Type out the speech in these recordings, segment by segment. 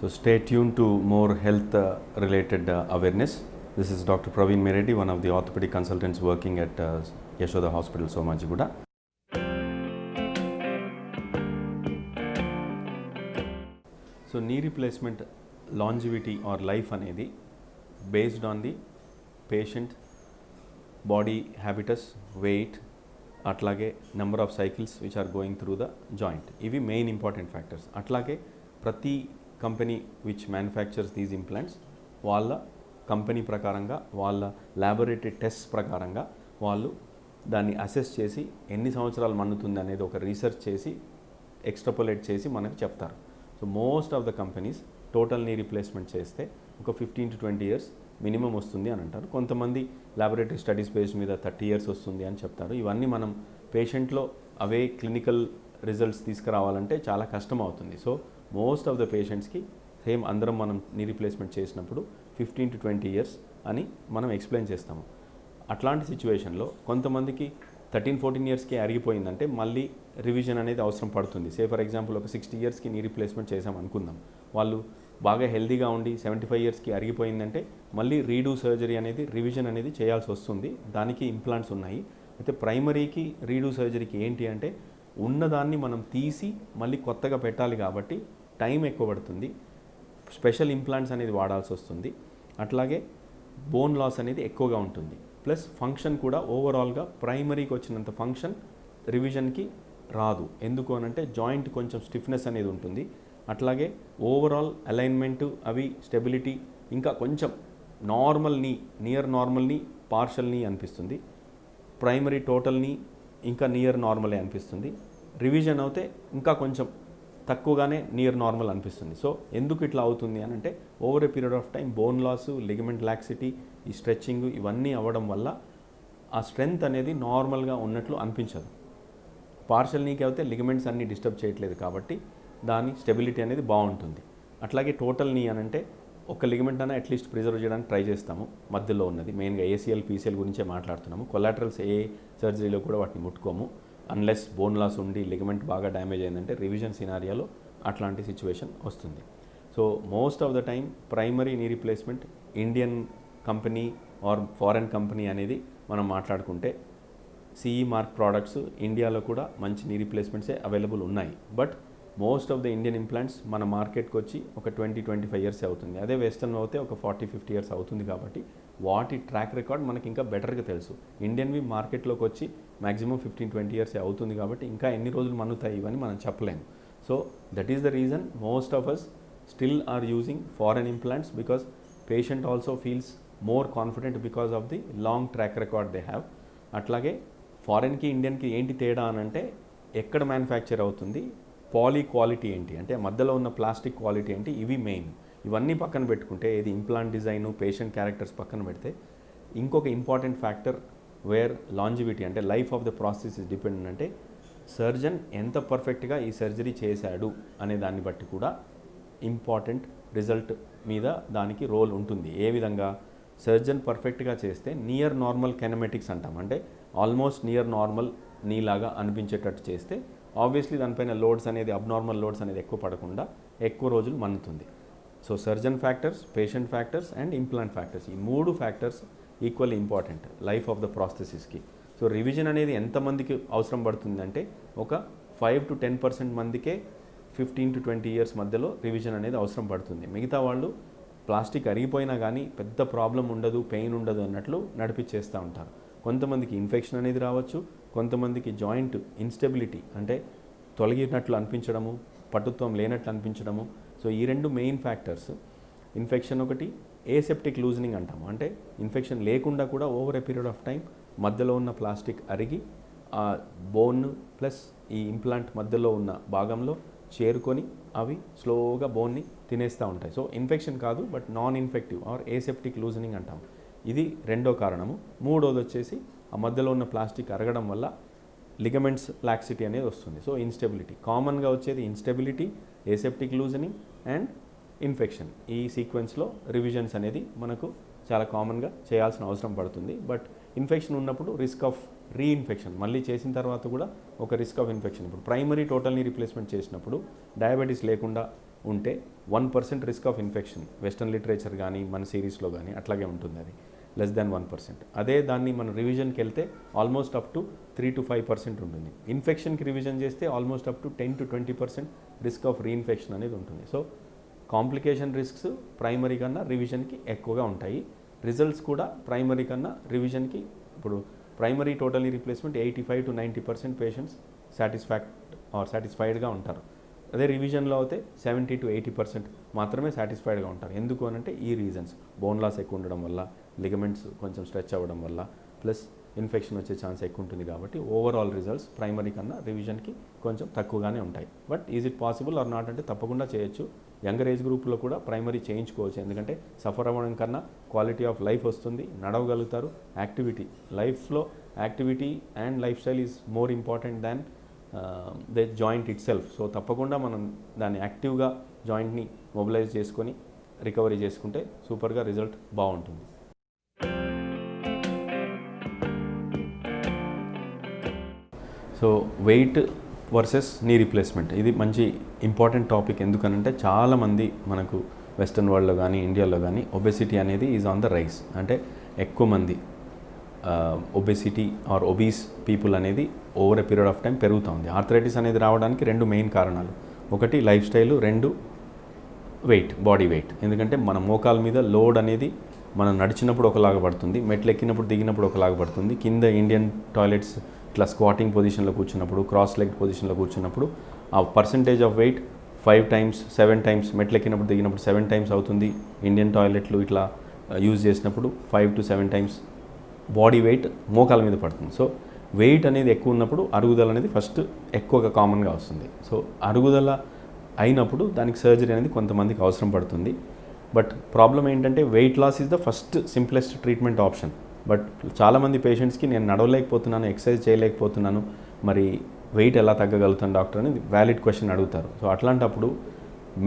So stay tuned to more health related awareness. This is Dr. Praveen Meredi, one of the orthopedic consultants working at Yashoda Hospital, Somajiguda. So knee replacement longevity or life అనేది based on the patient body habitus, weight, అట్లాగే number of cycles which are going through the joint. ఇవి main important factors. అట్లాగే ప్రతి company which manufactures these implants వాళ్ళ company ప్రకారంగా వాళ్ళ laboratory test ప్రకారంగా వాళ్ళు దాన్ని అసెస్ చేసి ఎన్ని సంవత్సరాలు మన్నుతుంది అనేది ఒక రీసెర్చ్ చేసి ఎక్స్ట్రాపోలేట్ చేసి మనకు చెప్తారు. So most of the companies total knee replacement చేస్తే ఒక 15 to 20 years మినిమం వస్తుంది అని అంటారు. కొంతమంది ల్యాబొరేటరీ స్టడీస్ బేస్ మీద 30 years వస్తుంది అని చెప్తారు. ఇవన్నీ మనం పేషెంట్లో అవే క్లినికల్ రిజల్ట్స్ తీసుకురావాలంటే చాలా కష్టం అవుతుంది. సో మోస్ట్ ఆఫ్ ద పేషెంట్స్కి సేమ్ అందరం మనం నీ రీప్లేస్మెంట్ చేసినప్పుడు 15 to 20 years అని మనం ఎక్స్ప్లెయిన్ చేస్తాము. అట్లాంటి సిచ్యువేషన్లో కొంతమందికి 13-14 yearsకి అరిగిపోయిందంటే మళ్ళీ రివిజన్ అనేది అవసరం పడుతుంది. సే ఫర్ ఎగ్జాంపుల్ ఒక 60 yearsకి నీ రీప్లేస్మెంట్ చేసాం అనుకుందాం. వాళ్ళు బాగా హెల్దీగా ఉండి 75 yearsకి అరిగిపోయిందంటే మళ్ళీ రీడూ సర్జరీ అనేది రివిజన్ అనేది చేయాల్సి వస్తుంది. దానికి ఇంప్లాంట్స్ ఉన్నాయి. అయితే ప్రైమరీకి రీడూ సర్జరీకి ఏంటి అంటే ఉన్నదాన్ని మనం తీసి మళ్ళీ కొత్తగా పెట్టాలి కాబట్టి టైం ఎక్కువ పడుతుంది. స్పెషల్ ఇంప్లాంట్స్ అనేది వాడాల్సి వస్తుంది. అట్లాగే బోన్ లాస్ అనేది ఎక్కువగా ఉంటుంది. ప్లస్ ఫంక్షన్ కూడా ఓవరాల్గా ప్రైమరీకి వచ్చినంత ఫంక్షన్ రివిజన్కి రాదు. ఎందుకు అనంటే జాయింట్ కొంచెం స్టిఫ్నెస్ అనేది ఉంటుంది. అట్లాగే ఓవరాల్ అలైన్మెంటు అవి స్టెబిలిటీ ఇంకా కొంచెం నార్మల్ని నియర్ నార్మల్ని పార్షల్ని అనిపిస్తుంది. ప్రైమరీ టోటల్ని ఇంకా నియర్ నార్మలే అనిపిస్తుంది. రివిజన్ అయితే ఇంకా కొంచెం తక్కువగానే నియర్ నార్మల్ అనిపిస్తుంది. సో ఎందుకు ఇట్లా అవుతుంది అని అంటే over a period of time bone loss, ligament laxity, ఈ స్ట్రెచ్చింగ్ ఇవన్నీ అవ్వడం వల్ల ఆ స్ట్రెంగ్త్ అనేది నార్మల్గా ఉన్నట్లు అనిపించదు. పార్షల్ నీకి అయితే లిగమెంట్స్ అన్నీ డిస్టర్బ్ చేయట్లేదు కాబట్టి దాని స్టెబిలిటీ అనేది బాగుంటుంది. అట్లాగే టోటల్ నీ అని అంటే ఒక లిగమెంట్ అయినా అట్లీస్ట్ ప్రిజర్వ్ చేయడానికి ట్రై చేస్తాము. మధ్యలో ఉన్నది మెయిన్గా ఏసీఎల్, పీసీఎల్ గురించే మాట్లాడుతున్నాము. కొలాటరల్స్ ఏ సర్జరీలో కూడా వాటిని ముట్టుకోము. అన్లెస్ బోన్ లాస్ ఉండి లిగమెంట్ బాగా డ్యామేజ్ అయిందంటే రివిజన్ సినారియాలో అట్లాంటి సిచ్యువేషన్ వస్తుంది. So most of the time primary knee replacement Indian company or foreign company అనేది మనం మాట్లాడుకుంటే సిఈ మార్క్ ప్రోడక్ట్స్ ఇండియాలో కూడా మంచి నీ రీప్లేస్మెంట్సే అవైలబుల్ ఉన్నాయి. But most of the Indian implants మన మార్కెట్కి వచ్చి ఒక 20-25 years అవుతుంది. అదే వెస్టర్న్ అయితే ఒక 40-50 years అవుతుంది. కాబట్టి వాటి ట్రాక్ రికార్డ్ మనకి ఇంకా బెటర్గా తెలుసు. ఇండియన్వి మార్కెట్లోకి వచ్చి మ్యాక్సిమం 15-20 years అవుతుంది కాబట్టి ఇంకా ఎన్ని రోజులు మన్నుతాయి ఇవని మనం చెప్పలేము. So that is the reason most of us still are using foreign implants because patient also feels more confident because of the long track record they have. అట్లాగే ఫారెన్కి ఇండియన్కి ఏంటి తేడా అని అంటే ఎక్కడ మ్యానుఫ్యాక్చర్ అవుతుంది, పాలీ క్వాలిటీ ఏంటి అంటే మధ్యలో ఉన్న ప్లాస్టిక్ క్వాలిటీ ఏంటి, ఇవి మెయిన్. ఇవన్నీ పక్కన పెట్టుకుంటే ఇది ఇంప్లాంట్ డిజైను, పేషెంట్ క్యారెక్టర్స్ పక్కన పెడితే ఇంకొక ఇంపార్టెంట్ ఫ్యాక్టర్ వేర్ లాంజివిటీ అంటే life of the process is dependent అంటే సర్జన్ ఎంత పర్ఫెక్ట్గా ఈ సర్జరీ చేశాడు అనే దాన్ని బట్టి కూడా ఇంపార్టెంట్ రిజల్ట్ మీద దానికి రోల్ ఉంటుంది. ఏ విధంగా సర్జన్ పర్ఫెక్ట్గా చేస్తే నియర్ నార్మల్ కెనమెటిక్స్ అంటాం. అంటే ఆల్మోస్ట్ నియర్ నార్మల్ నీలాగా అనిపించేటట్టు చేస్తే ఆబ్వియస్లీ దానిపైన లోడ్స్ అనేది అబ్నార్మల్ లోడ్స్ అనేది ఎక్కువ పడకుండా ఎక్కువ రోజులు మన్నుతుంది. So surgeon factors, patient factors and implant factors, ఈ 3 factors equally important life of the ప్రాస్థెసిస్కి. సో రివిజన్ అనేది ఎంతమందికి అవసరం పడుతుందంటే ఒక 5 to 10% మందికే 15 to 20 years మధ్యలో రివిజన్ అనేది అవసరం పడుతుంది. మిగతా వాళ్ళు ప్లాస్టిక్ అరిగిపోయినా కానీ పెద్ద ప్రాబ్లం ఉండదు, పెయిన్ ఉండదు అన్నట్లు నడిపించేస్తూ ఉంటారు. కొంతమందికి ఇన్ఫెక్షన్ అనేది రావచ్చు, కొంతమందికి జాయింట్ ఇన్స్టెబిలిటీ అంటే తొలగినట్లు అనిపించడము, పటుత్వం లేనట్లు అనిపించడము. సో ఈ 2 మెయిన్ ఫ్యాక్టర్స్. ఇన్ఫెక్షన్ ఒకటి, ఏసెప్టిక్ లూజనింగ్ అంటాము. అంటే ఇన్ఫెక్షన్ లేకుండా కూడా over a period of time మధ్యలో ఉన్న ప్లాస్టిక్ అరిగి ఆ బోన్ ప్లస్ ఈ ఇంప్లాంట్ మధ్యలో ఉన్న భాగంలో చేరుకొని అవి స్లోగా బోన్ని తినేస్తూ ఉంటాయి. సో ఇన్ఫెక్షన్ కాదు but non infective or aseptic loosening అంటాం. ఇది 2వ కారణము. 3వది వచ్చేసి ఆ మధ్యలో ఉన్న ప్లాస్టిక్ అరగడం వల్ల లిగమెంట్స్ లాక్సిటీ అనేది వస్తుంది. సో ఇన్స్టెబిలిటీ కామన్గా వచ్చేది instability, aseptic loosening and infection. ఈ సీక్వెన్స్లో రివిజన్స్ అనేది మనకు చాలా కామన్గా చేయాల్సిన అవసరం పడుతుంది. బట్ ఇన్ఫెక్షన్ ఉన్నప్పుడు రిస్క్ ఆఫ్ రీఇన్ఫెక్షన్ మళ్ళీ చేసిన తర్వాత కూడా ఒక రిస్క్ ఆఫ్ ఇన్ఫెక్షన్. ఇప్పుడు ప్రైమరీ టోటల్ నీ రీప్లేస్మెంట్ చేసినప్పుడు డయాబెటీస్ లేకుండా ఉంటే 1% risk of infection western literature కానీ మన సిరీస్లో కానీ అట్లాగే ఉంటుంది, అది లెస్ దాన్ 1%. అదే దాన్ని మనం రివిజన్కి వెళ్తే ఆల్మోస్ట్ అప్ టు 3 to 5% ఉంటుంది. ఇన్ఫెక్షన్కి రివిజన్ చేస్తే almost up to 10 to 20% risk of reinfection అనేది ఉంటుంది. సో కాంప్లికేషన్ రిస్క్స్ ప్రైమరీ కన్నా రివిజన్కి ఎక్కువగా ఉంటాయి. రిజల్ట్స్ కూడా ప్రైమరీ కన్నా రివిజన్కి, ఇప్పుడు primary totally replacement 85 to 90% patients సాటిస్ఫైడ్గా ఉంటారు. అదే రివిజన్లో అయితే 70 to 80% మాత్రమే సాటిస్ఫైడ్గా ఉంటారు. ఎందుకు అనంటే ఈ రీజన్స్, బోన్ లాస్ ఎక్కువ ఉండడం వల్ల, లిగమెంట్స్ కొంచెం స్ట్రెచ్ అవ్వడం వల్ల, ప్లస్ ఇన్ఫెక్షన్ వచ్చే ఛాన్స్ ఎక్కువ ఉంటుంది. కాబట్టి ఓవరాల్ రిజల్ట్స్ ప్రైమరీ కన్నా రివిజన్కి కొంచెం తక్కువగానే ఉంటాయి. But is it possible are not అంటే తప్పకుండా చేయొచ్చు. యంగర్ ఏజ్ గ్రూప్లో కూడా ప్రైమరీ చేయించుకోవచ్చు, ఎందుకంటే సఫర్ అవ్వడం కన్నా క్వాలిటీ ఆఫ్ లైఫ్ వస్తుంది, నడవగలుగుతారు. యాక్టివిటీ, లైఫ్లో activity and life style is more important than the joint it self. So తప్పకుండా మనం దాన్ని యాక్టివ్గా జాయింట్ని మొబిలైజ్ చేసుకొని రికవరీ చేసుకుంటే సూపర్గా రిజల్ట్ బాగుంటుంది. So weight versus knee replacement, ఇది మంచి ఇంపార్టెంట్ టాపిక్. ఎందుకనంటే చాలామంది మనకు వెస్టర్న్ వరల్డ్లో కానీ ఇండియాలో కానీ ఒబెసిటీ అనేది ఈజ్ ఆన్ ద రైస్. అంటే ఎక్కువ మంది ఒబెసిటీ ఆర్ ఒబీస్ పీపుల్ అనేది over a period of time పెరుగుతూ ఉంది. ఆర్థరైటిస్ అనేది రావడానికి 2 మెయిన్ కారణాలు. ఒకటి lifestyle, 2 weight, body weight. ఎందుకంటే మన మోకాల మీద లోడ్ అనేది మనం నడిచినప్పుడు ఒకలాగా పడుతుంది, మెట్లు ఎక్కినప్పుడు దిగినప్పుడు ఒకలాగా పడుతుంది. కింద ఇండియన్ టాయిలెట్స్ ఇట్లా స్క్వాటింగ్ పొజిషన్లో కూర్చున్నప్పుడు, క్రాస్ లెగ్ పొజిషన్లో కూర్చున్నప్పుడు ఆ percentage of weight 5 times 7 times, మెట్లు ఎక్కినప్పుడు దిగినప్పుడు 7 times అవుతుంది. ఇండియన్ టాయిలెట్లు ఇట్లా యూజ్ చేసినప్పుడు 5 to 7 times బాడీ వెయిట్ మోకాల మీద పడుతుంది. సో వెయిట్ అనేది ఎక్కువ ఉన్నప్పుడు అరుగుదల అనేది ఫస్ట్ ఎక్కువగా కామన్గా వస్తుంది. సో అరుగుదల అయినప్పుడు దానికి సర్జరీ అనేది కొంతమందికి అవసరం పడుతుంది. బట్ ప్రాబ్లం ఏంటంటే weight loss is the first simplest treatment option. But చాలామంది పేషెంట్స్కి నేను నడవలేకపోతున్నాను, ఎక్సర్సైజ్ చేయలేకపోతున్నాను, మరి వెయిట్ ఎలా తగ్గగలుగుతాను డాక్టర్ అని వ్యాలిడ్ క్వశ్చన్ అడుగుతారు. సో అట్లాంటప్పుడు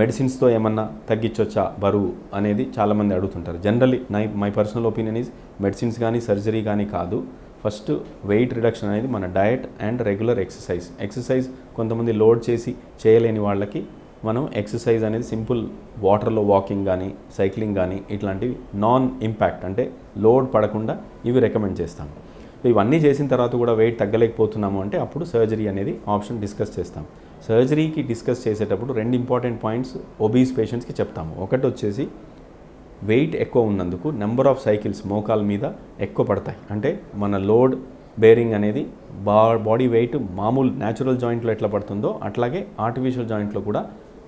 మెడిసిన్స్తో ఏమన్నా తగ్గించవచ్చా బరువు అనేది చాలామంది అడుగుతుంటారు. Generally my personal opinion is medicines కానీ సర్జరీ కానీ కాదు, ఫస్ట్ వెయిట్ రిడక్షన్ అనేది మన డయట్ అండ్ రెగ్యులర్ ఎక్సర్సైజ్ కొంతమంది లోడ్ చేసి చేయలేని వాళ్ళకి మనం ఎక్సర్సైజ్ అనేది సింపుల్ వాటర్లో వాకింగ్ కానీ సైక్లింగ్ కానీ ఇట్లాంటివి నాన్ ఇంపాక్ట్ అంటే లోడ్ పడకుండా ఇవి రికమెండ్ చేస్తాం. ఇవన్నీ చేసిన తర్వాత కూడా వెయిట్ తగ్గలేకపోతున్నాము అంటే అప్పుడు సర్జరీ అనేది ఆప్షన్ డిస్కస్ చేస్తాం. సర్జరీకి డిస్కస్ చేసేటప్పుడు 2 ఇంపార్టెంట్ పాయింట్స్ ఒబీస్ పేషెంట్స్కి చెప్తాము. ఒకటి వచ్చేసి వెయిట్ ఎక్కువ ఉన్నందుకు నెంబర్ ఆఫ్ సైకిల్స్ మోకాల మీద ఎక్కువ పడతాయి. అంటే మన లోడ్ బేరింగ్ అనేది బాడీ వెయిట్ మామూలు న్యాచురల్ జాయింట్లో ఎట్లా పడుతుందో అట్లాగే ఆర్టిఫిషియల్ జాయింట్లో కూడా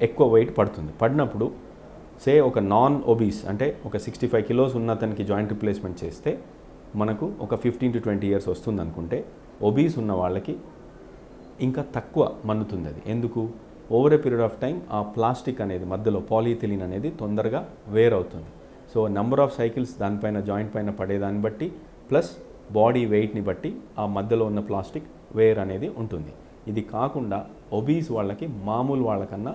ఎక్కువ వెయిట్ పడుతుంది. పడినప్పుడు ఒక నాన్ ఒబీస్ అంటే ఒక 65 kilos ఉన్న అతనికి జాయింట్ రిప్లేస్మెంట్ చేస్తే మనకు ఒక 15 to 20 years వస్తుంది అనుకుంటే, ఒబీస్ ఉన్న వాళ్ళకి ఇంకా తక్కువ మన్నుతుంది. అది ఎందుకు? Over a period of time ఆ ప్లాస్టిక్ అనేది మధ్యలో పాలిథిలిన్ అనేది తొందరగా వేర్ అవుతుంది. సో నెంబర్ ఆఫ్ సైకిల్స్ దానిపైన జాయింట్ పైన పడేదాన్ని బట్టి ప్లస్ బాడీ వెయిట్ని బట్టి ఆ మధ్యలో ఉన్న ప్లాస్టిక్ వేర్ అనేది ఉంటుంది. ఇది కాకుండా ఒబీస్ వాళ్ళకి మామూలు వాళ్ళకన్నా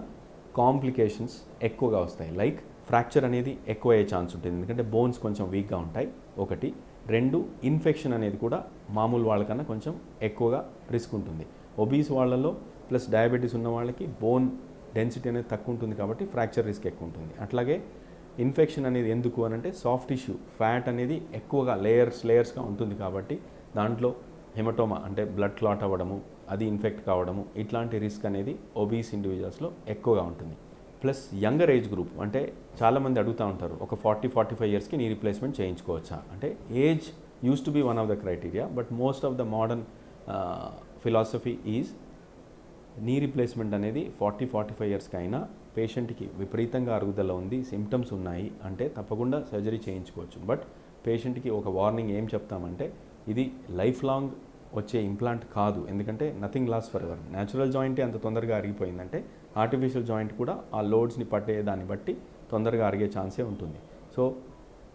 కాంప్లికేషన్స్ ఎక్కువగా వస్తాయి. లైక్ ఫ్రాక్చర్ అనేది ఎక్కువ అయ్యే ఛాన్స్ ఉంటుంది, ఎందుకంటే బోన్స్ కొంచెం వీక్గా ఉంటాయి. 1, 2 ఇన్ఫెక్షన్ అనేది కూడా మామూలు వాళ్ళకన్నా కొంచెం ఎక్కువగా రిస్క్ ఉంటుంది. ఒబీస్ వాళ్ళలో ప్లస్ డయాబెటీస్ ఉన్న వాళ్ళకి బోన్ డెన్సిటీ అనేది తక్కువ ఉంటుంది కాబట్టి ఫ్రాక్చర్ రిస్క్ ఎక్కువ ఉంటుంది. అట్లాగే ఇన్ఫెక్షన్ అనేది ఎందుకు అనంటే సాఫ్ట్ టిష్యూ ఫ్యాట్ అనేది ఎక్కువగా లేయర్స్గా ఉంటుంది కాబట్టి దాంట్లో హెమటోమా అంటే బ్లడ్ క్లాట్ అవ్వడము, అది ఇన్ఫెక్ట్ కావడము, ఇట్లాంటి రిస్క్ అనేది ఒబీస్ ఇండివిజువల్స్లో ఎక్కువగా ఉంటుంది. ప్లస్ యంగర్ ఏజ్ గ్రూప్ అంటే చాలామంది అడుగుతూ ఉంటారు, ఒక 40-45 yearsకి నీ రీప్లేస్మెంట్ చేయించుకోవచ్చా అంటే age used to be one of the criteria, but most of the modern philosophy is knee replacement అనేది 40-45 yearsకి అయినా పేషెంట్కి విపరీతంగా అరుగుదల ఉంది, సిమ్టమ్స్ ఉన్నాయి అంటే తప్పకుండా సర్జరీ చేయించుకోవచ్చు. బట్ పేషెంట్కి ఒక వార్నింగ్ ఏం చెప్తామంటే ఇది లైఫ్ లాంగ్ వచ్చే ఇంప్లాంట్ కాదు, ఎందుకంటే nothing lasts forever. Natural జాయింటే అంత తొందరగా అరిగిపోయిందంటే ఆర్టిఫిషియల్ జాయింట్ కూడా ఆ లోడ్స్ని పట్టే దాన్ని బట్టి తొందరగా అరిగే ఛాన్సే ఉంటుంది. సో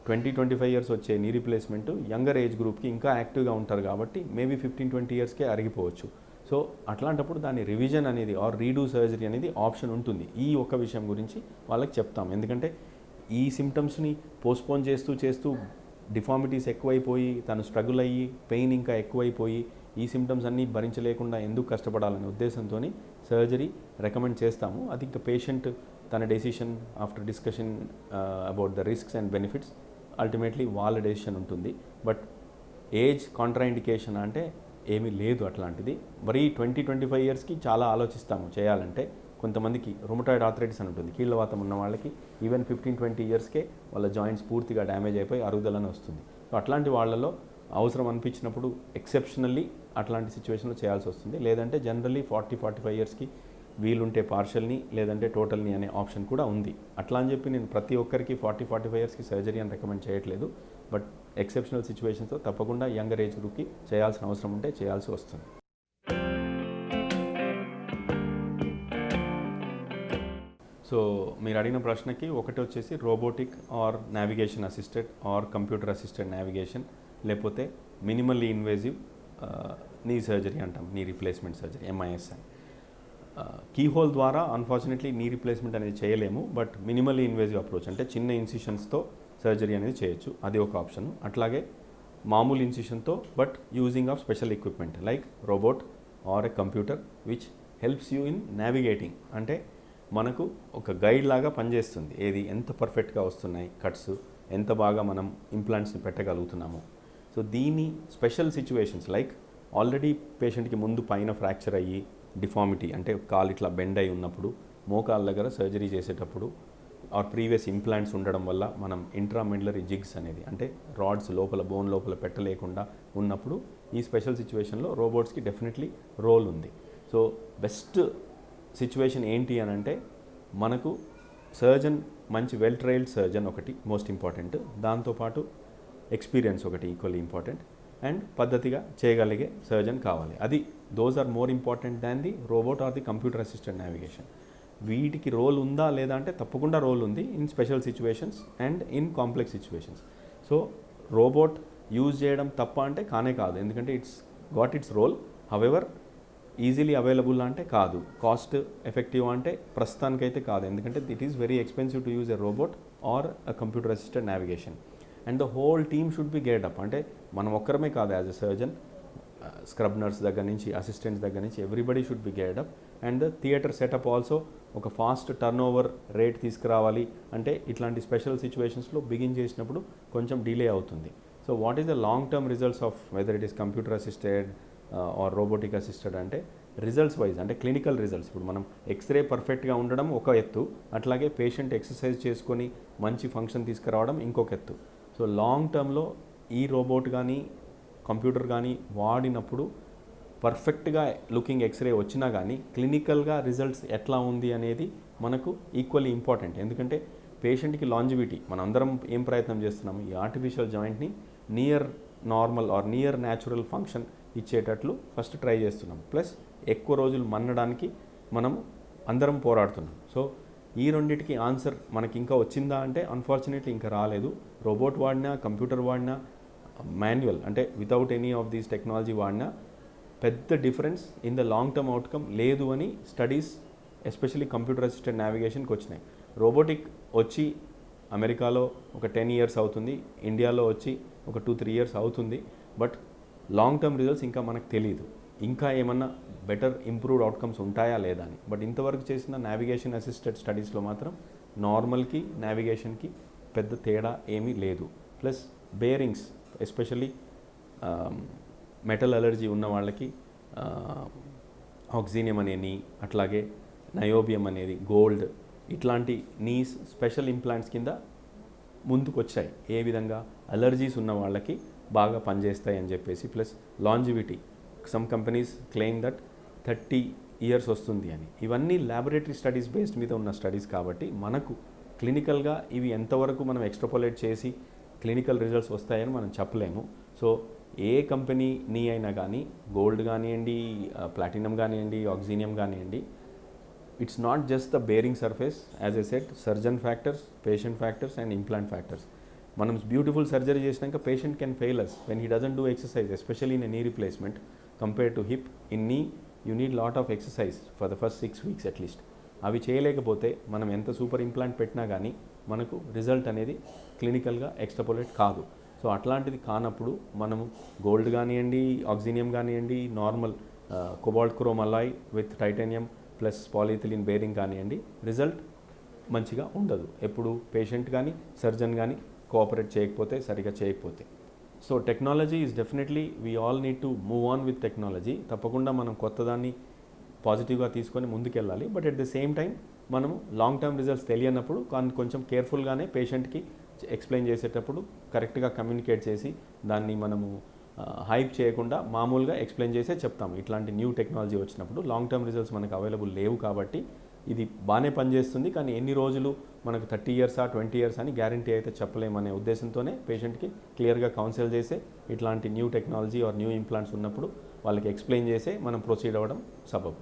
20-25 years వచ్చే నీ రీప్లేస్మెంట్ యంగర్ ఏజ్ గ్రూప్కి ఇంకా యాక్టివ్గా ఉంటారు కాబట్టి మేబీ 15-20 yearsకే అరిగిపోవచ్చు. సో అట్లాంటప్పుడు దాని రివిజన్ అనేది ఆర్ రీడూ సర్జరీ అనేది ఆప్షన్ ఉంటుంది. ఈ ఒక్క విషయం గురించి వాళ్ళకి చెప్తాం, ఎందుకంటే ఈ సిమ్టమ్స్ని పోస్ట్పోన్ చేస్తూ డిఫార్మిటీస్ ఎక్కువైపోయి తను స్ట్రగుల్ అయ్యి పెయిన్ ఇంకా ఎక్కువైపోయి ఈ సిమ్టమ్స్ అన్నీ భరించలేకుండా ఎందుకు కష్టపడాలనే ఉద్దేశంతో సర్జరీ రికమెండ్ చేస్తాము. అది ఇంకా పేషెంట్ తన decision after discussion about the risks and benefits ultimately వాళ్ళ డెసిషన్ ఉంటుంది. బట్ ఏజ్ కాంట్రాఇండికేషన్ అంటే ఏమీ లేదు అట్లాంటిది. మరి 20-25 ఇయర్స్కి చాలా ఆలోచిస్తాము చేయాలంటే. కొంతమందికి రొమటాయిడ్ ఆర్థరైటిస్ అని ఉంటుంది, కీళ్ళవాతం ఉన్న వాళ్ళకి ఈవెన్ 15-20 ఇయర్స్కే వాళ్ళ జాయింట్స్ పూర్తిగా డ్యామేజ్ అయిపోయి అరుగుదలని వస్తుంది. సో అట్లాంటి వాళ్ళలో అవసరం అనిపించినప్పుడు ఎక్సెప్షనల్లీ అట్లాంటి సిచ్యువేషన్లో చేయాల్సి వస్తుంది. లేదంటే జనరల్లీ 40-45 ఇయర్స్కి వీలుంటే పార్షల్ని లేదంటే టోటల్ని అనే ఆప్షన్ కూడా ఉంది. అట్లా అని చెప్పి నేను ప్రతి ఒక్కరికి 40-45 ఇయర్స్కి సర్జరీ అని రికమెండ్ చేయట్లేదు. బట్ ఎక్సెప్షనల్ సిచ్యువేషన్స్తో తప్పకుండా యంగర్ ఏజ్ గ్రూప్కి చేయాల్సిన అవసరం ఉంటే చేయాల్సి వస్తుంది. సో మీరు అడిగిన ప్రశ్నకి ఒకటి వచ్చేసి robotic or navigation assisted or computer assisted navigation, లేకపోతే మినిమల్లీ ఇన్వేజివ్ నీ సర్జరీ అంటాం, నీ రీప్లేస్మెంట్ సర్జరీ MIS అని. కీహోల్ ద్వారా అన్ఫార్చునేట్లీ నీ రీప్లేస్మెంట్ అనేది చేయలేము. బట్ మినిమల్లీ ఇన్వేజివ్ అప్రోచ్ అంటే చిన్న ఇన్సిషన్స్తో సర్జరీ అనేది చేయొచ్చు, అది ఒక ఆప్షన్. అట్లాగే మామూలు ఇన్సిషన్తో but using of special equipment like robot or a computer which helps you in navigating, అంటే మనకు ఒక గైడ్ లాగా పనిచేస్తుంది. ఏది ఎంత పర్ఫెక్ట్గా వస్తున్నాయి కట్స్, ఎంత బాగా మనం ఇంప్లాంట్స్ని పెట్టగలుగుతున్నాము. సో దీని స్పెషల్ సిచ్యువేషన్స్ లైక్ ఆల్రెడీ పేషెంట్కి ముందు పైన ఫ్రాక్చర్ అయ్యి డిఫార్మిటీ అంటే కాలు ఇట్లా బెండ్ అయి ఉన్నప్పుడు, మోకాళ్ళ దగ్గర సర్జరీ చేసేటప్పుడు ఆర్ ప్రీవియస్ ఇంప్లాంట్స్ ఉండడం వల్ల మనం ఇంట్రామెడ్యులరీ జిగ్స్ అనేది అంటే రాడ్స్ లోపల బోన్ లోపల పెట్టలేకుండా ఉన్నప్పుడు ఈ స్పెషల్ సిచ్యువేషన్లో రోబోట్స్కి డెఫినెట్లీ రోల్ ఉంది. సో బెస్ట్ సిచ్యువేషన్ ఏంటి అని అంటే మనకు సర్జన్ మంచి వెల్ ట్రైల్డ్ సర్జన్ ఒకటి మోస్ట్ ఇంపార్టెంట్, దాంతోపాటు ఎక్స్పీరియన్స్ ఒకటి ఈక్వల్లీ ఇంపార్టెంట్, అండ్ పద్ధతిగా చేయగలిగే సర్జన్ కావాలి. అది does or more important than the robot or the computer assisted navigation. వీటికి రోల్ ఉందా లేదా అంటే తప్పకుండా రోల్ ఉంది in special situations and in complex situations. So robot use చేయడం తప్ప అంటే కానే కాదు, ఎందుకంటే it's got its role. However easily available అంటే కాదు, కాస్ట్ ఎఫెక్టివ్ అంటే ప్రస్తుతానికైతే కాదు, ఎందుకంటే it is very expensive to use a robot or a computer assisted navigation. And the whole team should be గేట్ అప్, అంటే మనం ఒక్కరమే కాదు as a surgeon, scrub nurse దగ్గర నుంచి అసిస్టెంట్స్ దగ్గర నుంచి ఎవ్రీబడి షుడ్ బి గేట్ up. And the theatre setup also ఒక ఫాస్ట్ టర్న్ ఓవర్ రేట్ తీసుకురావాలి అంటే ఇట్లాంటి స్పెషల్ సిచ్యువేషన్స్లో బిగిన్ చేసినప్పుడు కొంచెం డిలే అవుతుంది. So what is the long term results of whether it is computer assisted are robotic assisted అంటే రిజల్ట్స్ వైజ్ అంటే క్లినికల్ రిజల్ట్స్. ఇప్పుడు మనం ఎక్స్రే పర్ఫెక్ట్గా ఉండడం ఒక ఎత్తు, అట్లాగే పేషెంట్ ఎక్సర్సైజ్ చేసుకొని మంచి ఫంక్షన్ తీసుకురావడం ఇంకొక ఎత్తు. సో లాంగ్ టర్మ్లో ఈ రోబోట్ కానీ కంప్యూటర్ కానీ వాడినప్పుడు పర్ఫెక్ట్గా లుకింగ్ ఎక్స్రే వచ్చినా కానీ క్లినికల్గా రిజల్ట్స్ ఎట్లా ఉంది అనేది మనకు ఈక్వల్లీ ఇంపార్టెంట్. ఎందుకంటే పేషెంట్కి లాంజివిటీ మనం అందరం ఏం ప్రయత్నం చేస్తున్నాము, ఈ ఆర్టిఫిషియల్ జాయింట్ని near normal or near natural function ఇచ్చేటట్లు ఫస్ట్ ట్రై చేస్తున్నాం, ప్లస్ ఎక్కువ రోజులు మన్నడానికి మనం అందరం పోరాడుతున్నాం. సో ఈ రెండింటికి ఆన్సర్ మనకి ఇంకా వచ్చిందా అంటే అన్ఫార్చునేట్లీ ఇంకా రాలేదు. రోబోట్ వాడినా కంప్యూటర్ వాడినా మాన్యువల్ అంటే without any of these technology వాడినా పెద్ద difference in the long term outcome లేదు అని స్టడీస్ ఎస్పెషల్లీ కంప్యూటర్ అసిస్టెడ్ నావిగేషన్కి వచ్చినాయి. రోబోటిక్ వచ్చి అమెరికాలో ఒక 10 ఇయర్స్ అవుతుంది, ఇండియాలో వచ్చి ఒక 2-3 ఇయర్స్ అవుతుంది. బట్ లాంగ్ టర్మ్ రిజల్ట్స్ ఇంకా మనకు తెలియదు, ఇంకా ఏమన్నా బెటర్ ఇంప్రూవ్డ్ అవుట్కమ్స్ ఉంటాయా లేదా అని. బట్ ఇంతవరకు చేసిన నావిగేషన్ అసిస్టెడ్ స్టడీస్లో మాత్రం నార్మల్కి నావిగేషన్కి పెద్ద తేడా ఏమీ లేదు. Plus bearings especially metal allergy ఉన్న వాళ్ళకి ఆక్సినియం అనే నీ, అట్లాగే నయోబియం అనేది గోల్డ్, ఇట్లాంటి నీస్ స్పెషల్ ఇంప్లాంట్స్ కింద ముందుకు వచ్చాయి. ఏ విధంగా అలర్జీస్ ఉన్న వాళ్ళకి బాగా పనిచేస్తాయి అని చెప్పేసి. Plus longevity, some companies claim that 30 years వస్తుంది అని. ఇవన్నీ ల్యాబొరేటరీ స్టడీస్ బేస్డ్ మీద ఉన్న స్టడీస్ కాబట్టి మనకు క్లినికల్గా ఇవి ఎంతవరకు మనం ఎక్స్ట్రాపోలేట్ చేసి క్లినికల్ రిజల్ట్స్ వస్తాయని మనం చెప్పలేము. సో ఏ కంపెనీ నీ అయినా కానీ, గోల్డ్ కానివ్వండి, ప్లాటినం కానివ్వండి, ఆక్సినియం కానివ్వండి, it's not just the bearing surface, as a set surgeon factors, patient factors and implant factors. మనం బ్యూటిఫుల్ సర్జరీ చేసినాక patient can fail us when he doesn't do exercise, especially in knee replacement compare to hip. In knee you need lot of exercise for the first 6 weeks at least. అవి చేయలేకపోతే మనం ఎంత super implant పెట్టినా కానీ మనకు result అనేది క్లినికల్గా extrapolate కాదు. So అట్లాంటిది కానప్పుడు మనము గోల్డ్ కానివ్వండి, ఆక్సినియం కానివ్వండి, normal cobalt chrome alloy with titanium plus polyethylene bearing కానివ్వండి, రిజల్ట్ మంచిగా ఉండదు, ఎప్పుడు పేషెంట్ కానీ సర్జన్ కానీ కోఆపరేట్ చేయకపోతే, సరిగా చేయకపోతే. So technology is definitely we all need to move on with technology. తప్పకుండా మనం కొత్తదాన్ని పాజిటివ్గా తీసుకొని ముందుకెళ్ళాలి. But at the same time మనము లాంగ్ టర్మ్ రిజల్ట్స్ తెలియనప్పుడు కొంచెం కేర్ఫుల్గానే పేషెంట్కి ఎక్స్ప్లెయిన్ చేసేటప్పుడు కరెక్ట్గా కమ్యూనికేట్ చేసి దాన్ని మనము హైప్ చేయకుండా మామూలుగా ఎక్స్ప్లెయిన్ చేసే చెప్తాము. ఇట్లాంటి న్యూ టెక్నాలజీ వచ్చినప్పుడు లాంగ్ టర్మ్ రిజల్ట్స్ మనకు అవైలబుల్ లేవు కాబట్టి ఇది బాగానే పనిచేస్తుంది, కానీ ఎన్ని రోజులు మనకు 30 ఇయర్సా 20 ఇయర్స్ అని గ్యారంటీ అయితే చెప్పలేమనే ఉద్దేశంతోనే పేషెంట్కి క్లియర్గా కౌన్సిల్ చేసే ఇట్లాంటి new technology are new implants ఉన్నప్పుడు వాళ్ళకి ఎక్స్ప్లెయిన్ చేసే మనం ప్రొసీడ్ అవ్వడం సబబు.